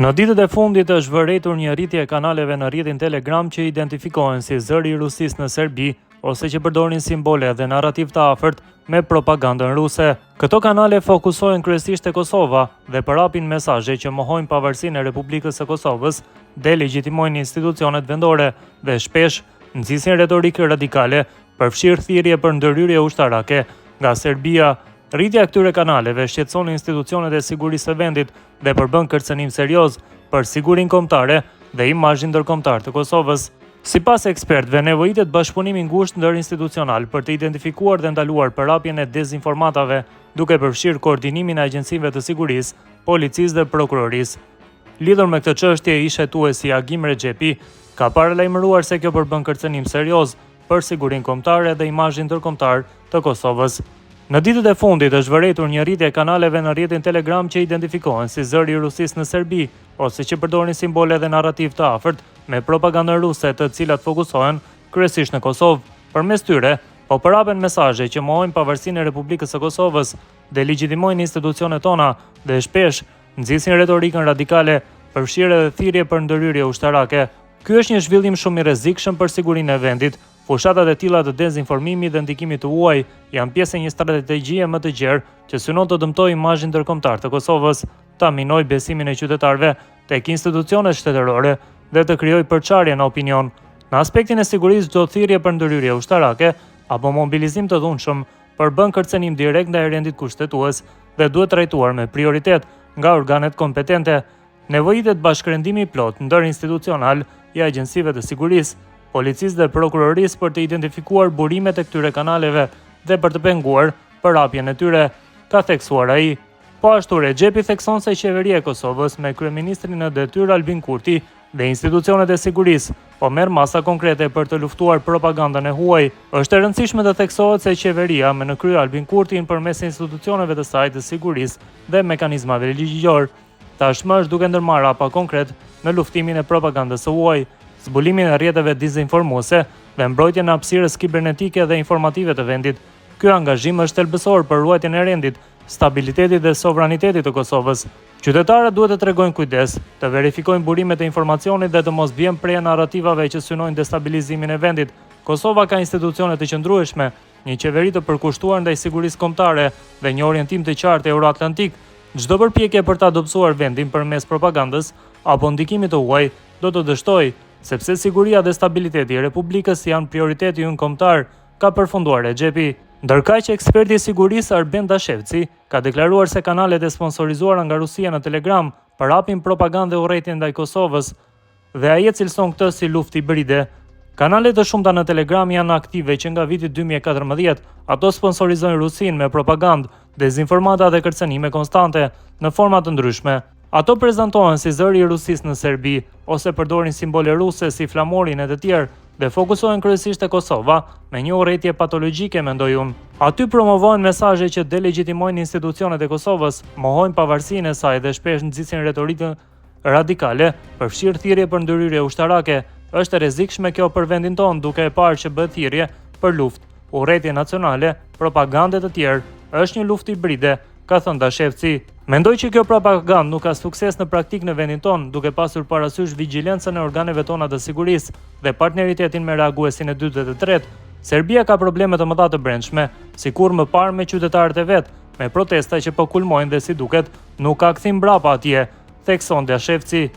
Në ditët e fundit është vërejtur një rritje e kanaleve në rrjetin Telegram që identifikohen si zëri i Rusisë në Serbi ose që përdorin simbole dhe narrativ të afërt me propagandën ruse. Këto kanale fokusohen kryesisht te Kosova dhe përhapin mesazhe që mohojnë pavarësinë e Republikës së Kosovës, delegjitimojnë institucionet vendore dhe shpesh nxisin retorikë radikale, përfshirë thirrje për ndërhyrje ushtarake nga Serbia. Rritja e këtyre kanaleve shqetëson institucionet e sigurisë së vendit dhe përbën kërcënim serioz për sigurinë kombëtare dhe imazhin ndërkombëtar të Kosovës. Sipas ekspertëve, nevojitet bashkëpunimi ngushtë ndërinstitucional për të identifikuar dhe ndaluar përhapjen e dezinformatave, duke përfshirë koordinimin e agjencive të sigurisë, policisë dhe prokurorisë. Lidhur me këtë çështje, ish hetuesi Agim Rexhepi ka paralajmëruar se kjo përbën kërcënim serioz për sigurinë kombëtare dhe imazhin ndërkombëtar të Kosovës. Në ditët e fundit është vërejtur një rritje e kanaleve në rrjetin Telegram që identifikohen si zëri i Rusisë në Serbi, ose që përdorin simbole dhe narrativ të afërt me propagandën ruse, të cilat fokusohen kryesisht në Kosovë. Përmes tyre, po përhapen mesazhe që mohojnë pavarësinë e Republikës së Kosovës, delegjitimojnë institucionet tona dhe shpesh nxisin retorikën radikale, përfshirë edhe thirrje për ndërhyrje ushtarake. Ky është një zhvillim shumë i rrezikshëm për sigurinë e vendit. Fushatat e tilla të dezinformimit dhe ndikimit të huaj janë pjesë e një strategjie më të gjerë që synon të dëmtojë imazhin ndërkombëtar të Kosovës, ta minojë besimin e qytetarëve tek institucionet shtetërore dhe të krijojë përçarje në opinion. Në aspektin e sigurisë, çdo thirrje për ndërhyrje ushtarake apo mobilizim të dhunshëm përbën kërcënim direkt ndaj rendit kushtetues dhe duhet trajtuar me prioritet nga organet kompetente. Nevojitet bashkërendimi plot ndërinstitucional i agjencive të sigurisë, policisë dhe prokurorisë për të identifikuar burimet e këtyre kanaleve dhe për të penguar përhapjen e tyre, ka theksuar ai. Po ashtu, Rexhepi thekson se qeveria e Kosovës me kryeministrin në detyrë Albin Kurti dhe institucionet e sigurisë po merr masa konkrete për të luftuar propagandën e huaj. Është e rëndësishme të theksohet se qeveria me në krye Albin Kurtin përmes institucioneve të saj të sigurisë dhe mekanizmave ligjor tashmë është duke ndërmarrë hapa konkret në luftimin e propagandës së huaj, zbulimin e rrjeteve dezinformuese dhe mbrojtjen e hapësirës kibernetike dhe informative të vendit. Ky angazhim është thelbësor për ruajtjen e rendit, stabilitetit dhe sovranitetit të Kosovës. Qytetarët duhet të tregojnë kujdes, të verifikojnë burimet e informacionit dhe të mos bien prejë narrativave që synojnë destabilizimin e vendit. Kosova ka institucione të qëndrueshme, një qeveri të përkushtuar ndaj sigurisë kombëtare dhe një orientim të qartë euroatlantik. Çdo përpjekje për të dobësuar vendin përmes propagandës apo ndikimit të huaj do të dështojë, sepse siguria dhe stabiliteti i Republikës janë prioriteti ynë kombëtar, ka përfunduar Rexhepi. Ndërkaq që eksperti i sigurisë Arben Dashevci ka deklaruar se kanalet e sponsorizuara nga Rusia në Telegram përhapin propagandë dhe urrëtie ndaj Kosovës dhe ai e cilëson këtë si luftë hibride. Kanalet të shumta në Telegram janë aktive që nga viti 2014, ato sponsorizojnë Rusinë me propagandë, dezinformata dhe kërcënime konstante në forma të ndryshme. Ato prezantohen si zëri i Rusisë në Serbi ose përdorin simbole ruse si flamorin e të tjerë dhe fokusohen kryesisht te Kosova me një urrëtie patologjike, mendoi unë. Aty promovohen mesazhe që delegjitimojnë institucionet e Kosovës, mohojnë pavarësinë e saj dhe shpesh nxisin retorikë radikale, përfshirë thirrje për ndërhyrje ushtarake. Është e rrezikshme kjo për vendin tonë, duke e parë që bëhet thirrje për luftë, urrëtie nacionale, propagandë të tjerë. Është një luftë hibride, ka thënë Dashevci. Mendoj që kjo propagandë nuk ka sukses në praktik në vendin tonë, duke pasur parasysh vigjilencën e organeve tona të sigurisë dhe partneritetin me reaguesin e dytë dhe të tretë. Serbia ka probleme të mëdha të brendshme, sikur më parë me qytetarët e vet, me protesta që po kulmojnë dhe si duket nuk ka kthim mbrapa atje, thekson Dashevci.